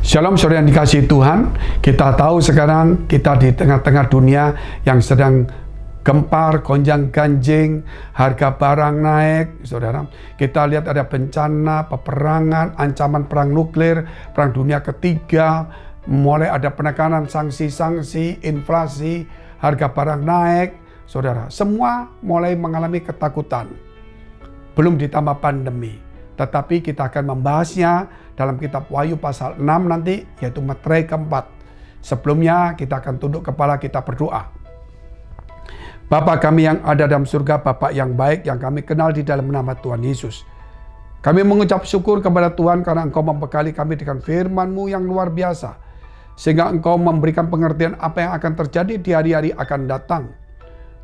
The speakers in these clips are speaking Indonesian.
Shalom saudara yang dikasihi Tuhan. Kita tahu sekarang kita di tengah-tengah dunia yang sedang gempar, gonjang-ganjing, harga barang naik, saudara. Kita lihat ada bencana, peperangan, ancaman perang nuklir, perang dunia ketiga, mulai ada penekanan sanksi-sanksi, inflasi, harga barang naik, saudara. Semua mulai mengalami ketakutan. Belum ditambah pandemi. Tetapi kita akan membahasnya dalam kitab Wahyu pasal 6 nanti, yaitu meterai keempat. Sebelumnya kita akan tunduk kepala, kita berdoa. Bapa kami yang ada dalam surga, Bapa yang baik yang kami kenal di dalam nama Tuhan Yesus. Kami mengucap syukur kepada Tuhan karena Engkau membekali kami dengan firman-Mu yang luar biasa. Sehingga Engkau memberikan pengertian apa yang akan terjadi di hari-hari akan datang.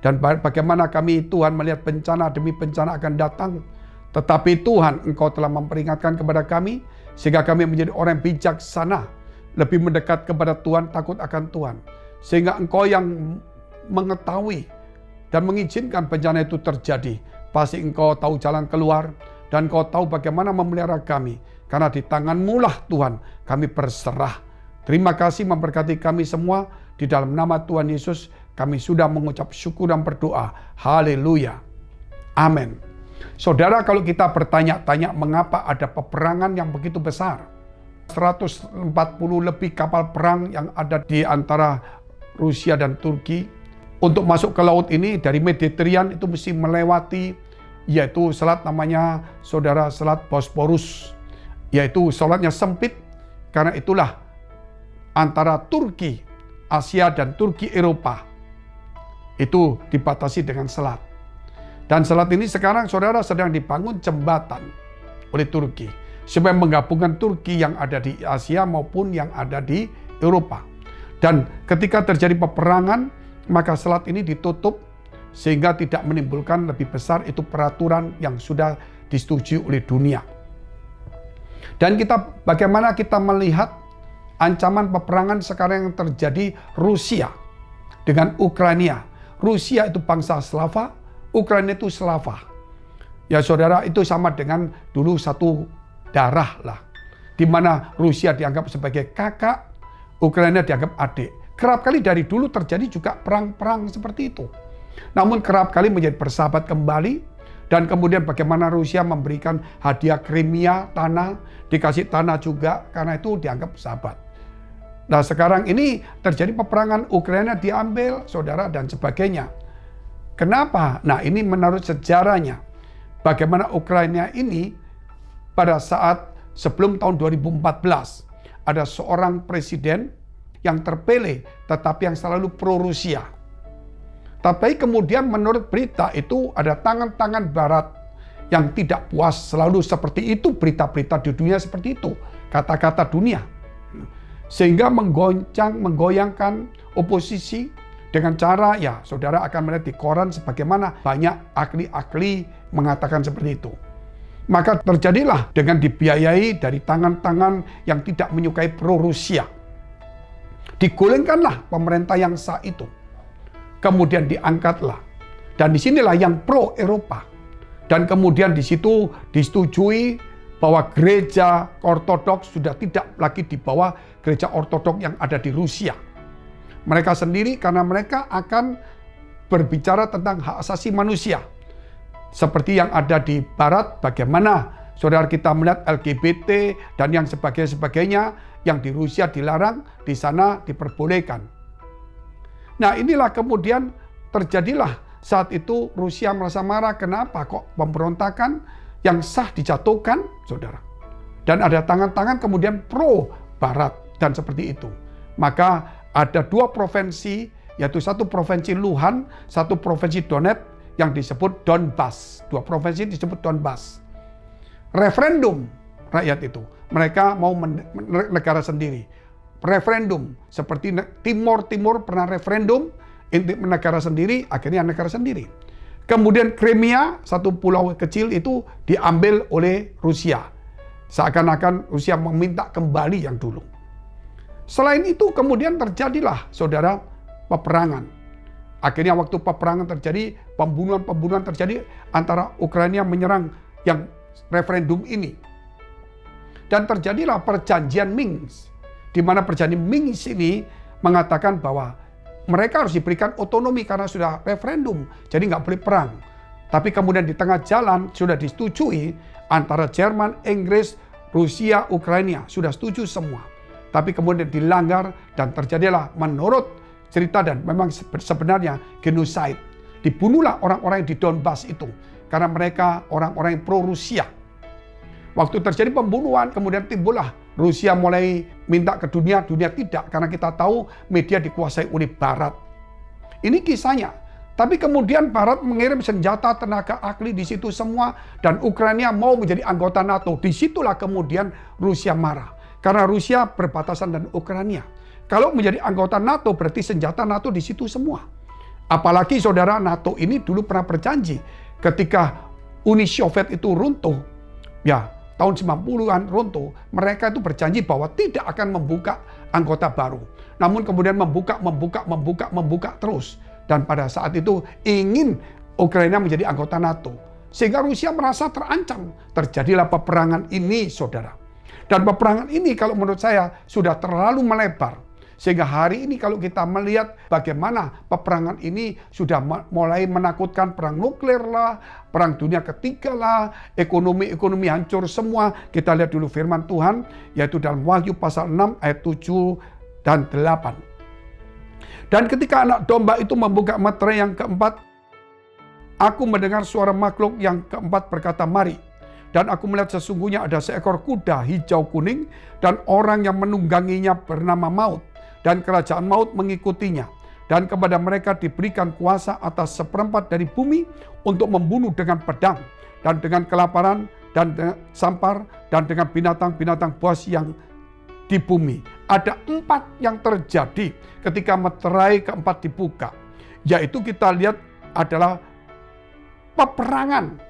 Dan bagaimana kami Tuhan melihat bencana demi bencana akan datang. Tetapi Tuhan, Engkau telah memperingatkan kepada kami, sehingga kami menjadi orang yang bijaksana, lebih mendekat kepada Tuhan, takut akan Tuhan. Sehingga Engkau yang mengetahui dan mengizinkan bencana itu terjadi. Pasti Engkau tahu jalan keluar, dan Engkau tahu bagaimana memelihara kami. Karena di tangan-Mu lah Tuhan, kami berserah. Terima kasih memberkati kami semua, di dalam nama Tuhan Yesus, kami sudah mengucap syukur dan berdoa. Haleluya. Amin. Saudara, kalau kita bertanya-tanya mengapa ada peperangan yang begitu besar, 140 lebih kapal perang yang ada di antara Rusia dan Turki, untuk masuk ke laut ini dari Mediterranean itu mesti melewati, yaitu selat namanya, saudara, selat Bosporus, yaitu selatnya sempit, karena itulah antara Turki, Asia dan Turki, Eropa, itu dibatasi dengan selat. Dan selat ini sekarang saudara sedang dibangun jembatan oleh Turki supaya menggabungkan Turki yang ada di Asia maupun yang ada di Eropa. Dan ketika terjadi peperangan, maka selat ini ditutup sehingga tidak menimbulkan lebih besar, itu peraturan yang sudah disetujui oleh dunia. Dan bagaimana kita melihat ancaman peperangan sekarang yang terjadi Rusia dengan Ukraina. Rusia itu bangsa Slava, Ukraina itu Slava. Ya saudara, itu sama dengan dulu satu darah lah. Di mana Rusia dianggap sebagai kakak, Ukraina dianggap adik. Kerap kali dari dulu terjadi juga perang-perang seperti itu. Namun kerap kali menjadi bersahabat kembali. Dan kemudian bagaimana Rusia memberikan hadiah Crimea, tanah, dikasih tanah juga, karena itu dianggap sahabat. Nah sekarang ini terjadi peperangan, Ukraina diambil, saudara, dan sebagainya. Kenapa? Nah ini menurut sejarahnya. Bagaimana Ukraina ini pada saat sebelum tahun 2014 ada seorang presiden yang terpilih tetapi yang selalu pro-Rusia. Tapi kemudian menurut berita itu ada tangan-tangan barat yang tidak puas, selalu seperti itu, berita-berita di dunia seperti itu, kata-kata dunia. Sehingga menggoyangkan oposisi. Dengan cara, ya saudara akan melihat di koran sebagaimana banyak ahli-ahli mengatakan seperti itu. Maka terjadilah dengan dibiayai dari tangan-tangan yang tidak menyukai pro-Rusia. Digulingkanlah pemerintah yang sah itu. Kemudian diangkatlah. Dan disinilah yang pro-Eropa. Dan kemudian di situ disetujui bahwa gereja ortodoks sudah tidak lagi di bawah gereja ortodoks yang ada di Rusia. Mereka sendiri, karena mereka akan berbicara tentang hak asasi manusia. Seperti yang ada di Barat, bagaimana saudara kita melihat LGBT dan yang sebagainya yang di Rusia dilarang, di sana diperbolehkan. Nah inilah kemudian terjadilah saat itu Rusia merasa marah, kenapa kok pemberontakan yang sah dijatuhkan, saudara. Dan ada tangan-tangan kemudian pro Barat dan seperti itu. Maka ada dua provinsi, yaitu satu provinsi Luhan, satu provinsi Donetsk yang disebut Donbas. Dua provinsi disebut Donbas. Referendum rakyat itu. Mereka mau negara sendiri. Referendum. Seperti Timur pernah referendum, negara sendiri, akhirnya negara sendiri. Kemudian Crimea, satu pulau kecil itu diambil oleh Rusia. Seakan-akan Rusia meminta kembali yang dulu. Selain itu kemudian terjadilah, saudara, peperangan. Akhirnya waktu peperangan terjadi, pembunuhan terjadi antara Ukraina menyerang yang referendum ini. Dan terjadilah perjanjian Minsk. di mana perjanjian Minsk ini mengatakan bahwa mereka harus diberikan otonomi karena sudah referendum, jadi nggak boleh perang. Tapi kemudian di tengah jalan sudah disetujui antara Jerman, Inggris, Rusia, Ukraina, sudah setuju semua. Tapi kemudian dilanggar dan terjadilah menurut cerita dan memang sebenarnya genocide. Dibunuhlah orang-orang yang di Donbas itu karena mereka orang-orang yang pro-Rusia. Waktu terjadi pembunuhan kemudian timbullah Rusia mulai minta ke dunia, dunia tidak karena kita tahu media dikuasai oleh Barat. Ini kisahnya. Tapi kemudian Barat mengirim senjata, tenaga ahli di situ semua dan Ukraina mau menjadi anggota NATO. Disitulah kemudian Rusia marah. Karena Rusia berbatasan dengan Ukraina. Kalau menjadi anggota NATO berarti senjata NATO di situ semua. Apalagi saudara, NATO ini dulu pernah berjanji ketika Uni Soviet itu runtuh, ya tahun 90-an runtuh, mereka itu berjanji bahwa tidak akan membuka anggota baru. Namun kemudian membuka terus. Dan pada saat itu ingin Ukraina menjadi anggota NATO. Sehingga Rusia merasa terancam. Terjadilah peperangan ini, saudara. Dan peperangan ini kalau menurut saya sudah terlalu melebar. Sehingga hari ini kalau kita melihat bagaimana peperangan ini sudah mulai menakutkan, perang nuklir lah, perang dunia ketiga lah, ekonomi hancur semua. Kita lihat dulu firman Tuhan, yaitu dalam Wahyu pasal 6 ayat 7 dan 8. Dan ketika anak domba itu membuka meterai yang keempat, aku mendengar suara makhluk yang keempat berkata, "Mari." Dan aku melihat sesungguhnya ada seekor kuda hijau kuning dan orang yang menungganginya bernama Maut. Dan kerajaan maut mengikutinya. Dan kepada mereka diberikan kuasa atas seperempat dari bumi untuk membunuh dengan pedang dan dengan kelaparan dan dengan sampar dan dengan binatang-binatang buas yang di bumi. Ada 4 yang terjadi ketika meterai keempat dibuka. Yaitu kita lihat adalah peperangan.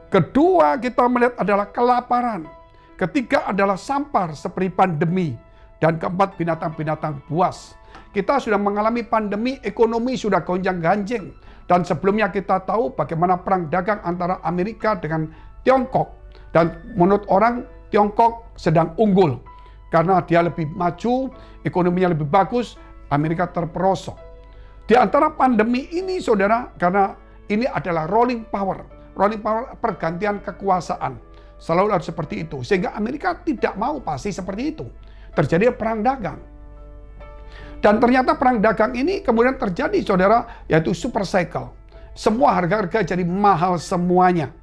Kedua kita melihat adalah kelaparan. Ketiga adalah sampar seperti pandemi. Dan keempat binatang-binatang buas. Kita sudah mengalami pandemi, ekonomi sudah gonjang-ganjing. Dan sebelumnya kita tahu bagaimana perang dagang antara Amerika dengan Tiongkok. Dan menurut orang Tiongkok sedang unggul. Karena dia lebih maju, ekonominya lebih bagus, Amerika terperosok. Di antara pandemi ini saudara, karena ini adalah rolling power pergantian kekuasaan. Selalu harus seperti itu. Sehingga Amerika tidak mau pasti seperti itu. Terjadi perang dagang. Dan ternyata perang dagang ini kemudian terjadi saudara, yaitu super cycle. Semua harga-harga jadi mahal semuanya.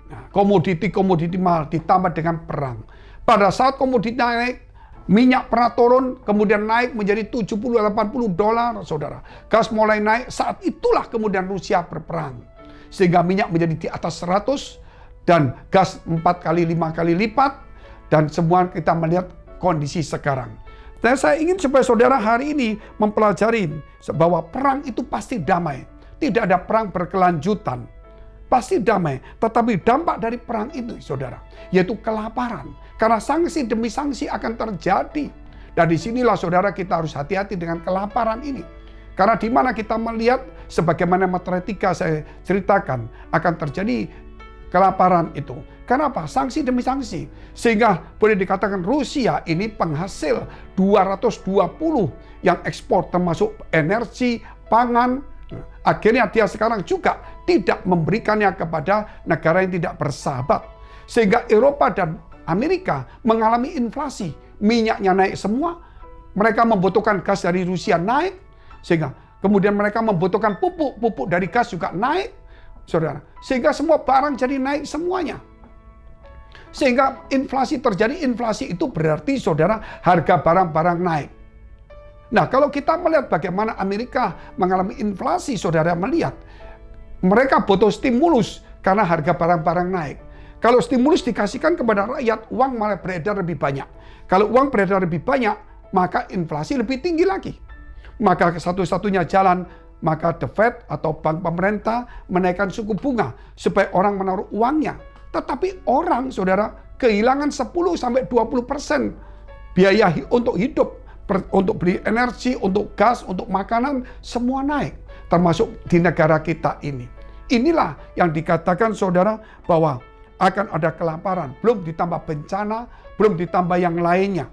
Nah, komoditi mahal ditambah dengan perang. Pada saat komoditi naik, minyak pernah turun, kemudian naik menjadi $70-80 saudara. Gas mulai naik, saat itulah kemudian Rusia berperang. Sehingga minyak menjadi di atas 100 dan gas 4 kali 5 kali lipat. Dan semua kita melihat kondisi sekarang. Dan saya ingin supaya saudara hari ini mempelajari bahwa perang itu pasti damai. Tidak ada perang berkelanjutan. Pasti damai. Tetapi dampak dari perang itu saudara, yaitu kelaparan. Karena sanksi demi sanksi akan terjadi. Dan disinilah saudara kita harus hati-hati dengan kelaparan ini. Karena di mana kita melihat sebagaimana matematika saya ceritakan akan terjadi kelaparan itu. Kenapa? Sanksi demi sanksi. Sehingga boleh dikatakan Rusia ini penghasil 220 yang ekspor termasuk energi, pangan. Akhirnya dia sekarang juga tidak memberikannya kepada negara yang tidak bersahabat. Sehingga Eropa dan Amerika mengalami inflasi. Minyaknya naik semua. Mereka membutuhkan gas dari Rusia naik. Sehingga kemudian mereka membutuhkan pupuk dari gas juga naik. Saudara, sehingga semua barang jadi naik semuanya. Sehingga inflasi terjadi, inflasi itu berarti saudara harga barang-barang naik. Nah, kalau kita melihat bagaimana Amerika mengalami inflasi, saudara melihat mereka butuh stimulus karena harga barang-barang naik. Kalau stimulus dikasihkan kepada rakyat, uang malah beredar lebih banyak. Kalau uang beredar lebih banyak, maka inflasi lebih tinggi lagi. Maka satu-satunya jalan, maka The Fed atau bank pemerintah menaikkan suku bunga supaya orang menaruh uangnya. Tetapi orang, saudara, kehilangan 10-20% biaya untuk hidup, untuk beli energi, untuk gas, untuk makanan, semua naik. Termasuk di negara kita ini. Inilah yang dikatakan saudara bahwa akan ada kelaparan, belum ditambah bencana, belum ditambah yang lainnya.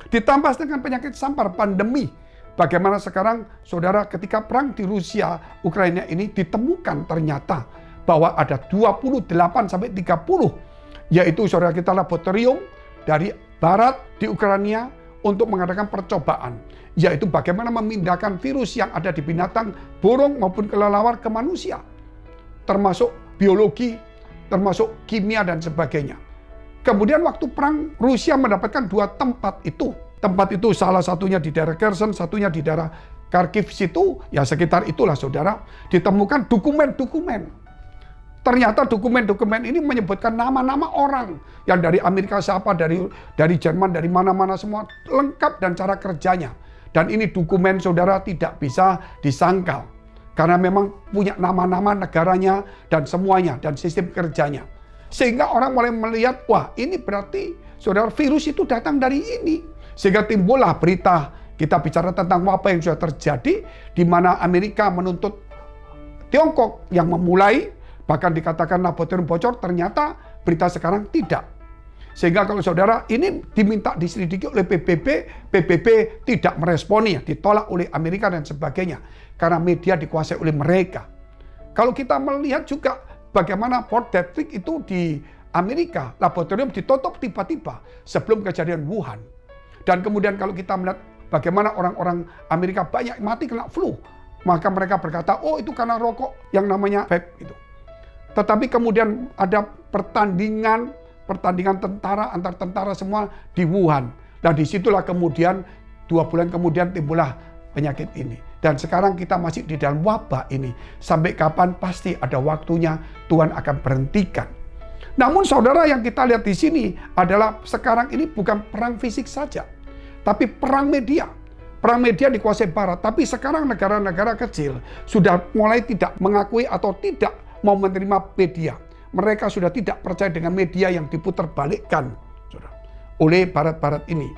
Ditambah dengan penyakit sampar, pandemi. Bagaimana sekarang, saudara, ketika perang di Rusia, Ukraina ini ditemukan ternyata bahwa ada 28-30, yaitu saudara kita laboratorium dari barat di Ukraina untuk mengadakan percobaan, yaitu bagaimana memindahkan virus yang ada di binatang, burung maupun kelelawar ke manusia, termasuk biologi, termasuk kimia dan sebagainya. Kemudian waktu perang, Rusia mendapatkan 2 tempat itu. Tempat itu salah satunya di daerah Kherson, satunya di daerah Kharkiv situ, ya sekitar itulah saudara, ditemukan dokumen-dokumen. Ternyata dokumen-dokumen ini menyebutkan nama-nama orang yang dari Amerika siapa, dari Jerman, dari mana-mana semua, lengkap dan cara kerjanya. Dan ini dokumen saudara tidak bisa disangkal, karena memang punya nama-nama negaranya dan semuanya, dan sistem kerjanya. Sehingga orang mulai melihat, wah ini berarti saudara virus itu datang dari ini. Sehingga timbullah berita, kita bicara tentang apa yang sudah terjadi, di mana Amerika menuntut Tiongkok yang memulai, bahkan dikatakan laboratorium bocor, ternyata berita sekarang tidak. Sehingga kalau saudara ini diminta diselidiki oleh PBB tidak meresponi, ditolak oleh Amerika dan sebagainya. Karena media dikuasai oleh mereka. Kalau kita melihat juga bagaimana Fort Detrick itu di Amerika, laboratorium ditutup tiba-tiba sebelum kejadian Wuhan. Dan kemudian kalau kita melihat bagaimana orang-orang Amerika banyak mati kena flu, maka mereka berkata, oh itu karena rokok yang namanya vape itu. Tetapi kemudian ada pertandingan tentara antar tentara semua di Wuhan. Dan disitulah kemudian 2 bulan kemudian timbullah penyakit ini. Dan sekarang kita masih di dalam wabah ini. Sampai kapan pasti ada waktunya Tuhan akan berhentikan. Namun saudara, yang kita lihat di sini adalah sekarang ini bukan perang fisik saja, tapi perang media. Perang media dikuasai Barat, tapi sekarang negara-negara kecil sudah mulai tidak mengakui atau tidak mau menerima media. Mereka sudah tidak percaya dengan media yang diputarbalikkan oleh Barat-Barat ini.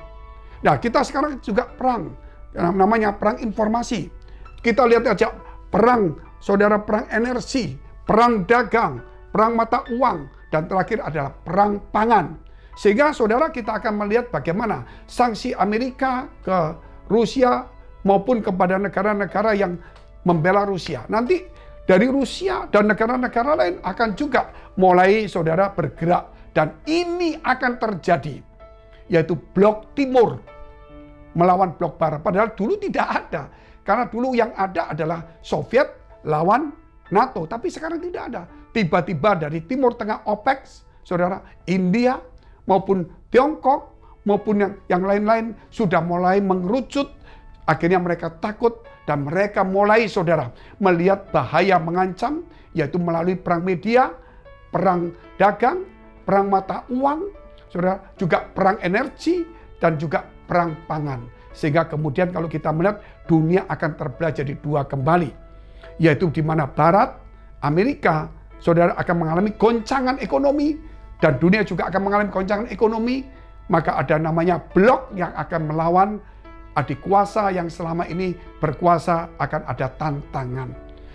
Nah, kita sekarang juga perang, namanya perang informasi. Kita lihat aja perang, saudara, perang energi, perang dagang, perang mata uang, dan terakhir adalah perang pangan. Sehingga saudara, kita akan melihat bagaimana sanksi Amerika ke Rusia maupun kepada negara-negara yang membela Rusia. Nanti dari Rusia dan negara-negara lain akan juga mulai saudara bergerak. Dan ini akan terjadi, yaitu blok timur melawan blok barat. Padahal dulu tidak ada. Karena dulu yang ada adalah Soviet lawan NATO. Tapi sekarang tidak ada. Tiba-tiba dari Timur Tengah OPEC, saudara, India maupun Tiongkok maupun yang lain-lain sudah mulai mengerucut. Akhirnya mereka takut dan mereka mulai, saudara, melihat bahaya mengancam, yaitu melalui perang media, perang dagang, perang mata uang, saudara, juga perang energi dan juga perang pangan. Sehingga kemudian kalau kita melihat dunia akan terbelah jadi 2 kembali, yaitu di mana Barat, Amerika, saudara, akan mengalami goncangan ekonomi, dan dunia juga akan mengalami goncangan ekonomi. Maka ada namanya blok yang akan melawan adik kuasa yang selama ini berkuasa, akan ada tantangan.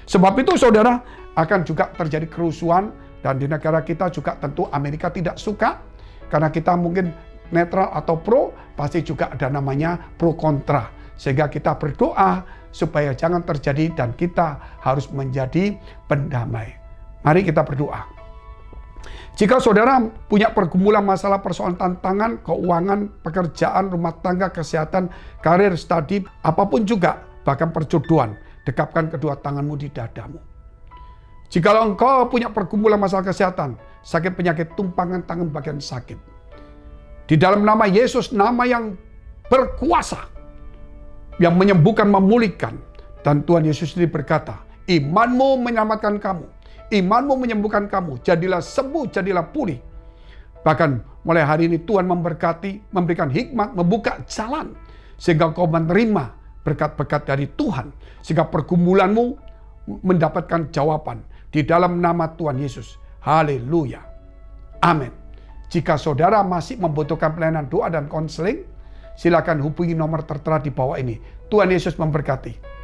Sebab itu saudara, akan juga terjadi kerusuhan, dan di negara kita juga tentu Amerika tidak suka, karena kita mungkin netral atau pro, pasti juga ada namanya pro kontra. Sehingga kita berdoa supaya jangan terjadi dan kita harus menjadi pendamai. Mari kita berdoa. Jika saudara punya pergumulan masalah persoalan tantangan, keuangan, pekerjaan, rumah tangga, kesehatan, karir, studi, apapun juga, bahkan perjodohan, dekapkan kedua tanganmu di dadamu. Jikalau engkau punya pergumulan masalah kesehatan, sakit penyakit tumpangan tangan bagian sakit, di dalam nama Yesus, nama yang berkuasa, yang menyembuhkan, memulihkan. Dan Tuhan Yesus sendiri berkata, imanmu menyelamatkan kamu, imanmu menyembuhkan kamu, jadilah sembuh, jadilah pulih. Bahkan mulai hari ini Tuhan memberkati, memberikan hikmat, membuka jalan, sehingga kau menerima berkat-berkat dari Tuhan, sehingga pergumulanmu mendapatkan jawaban di dalam nama Tuhan Yesus. Haleluya. Amin. Jika saudara masih membutuhkan pelayanan doa dan konseling, silakan hubungi nomor tertera di bawah ini. Tuhan Yesus memberkati.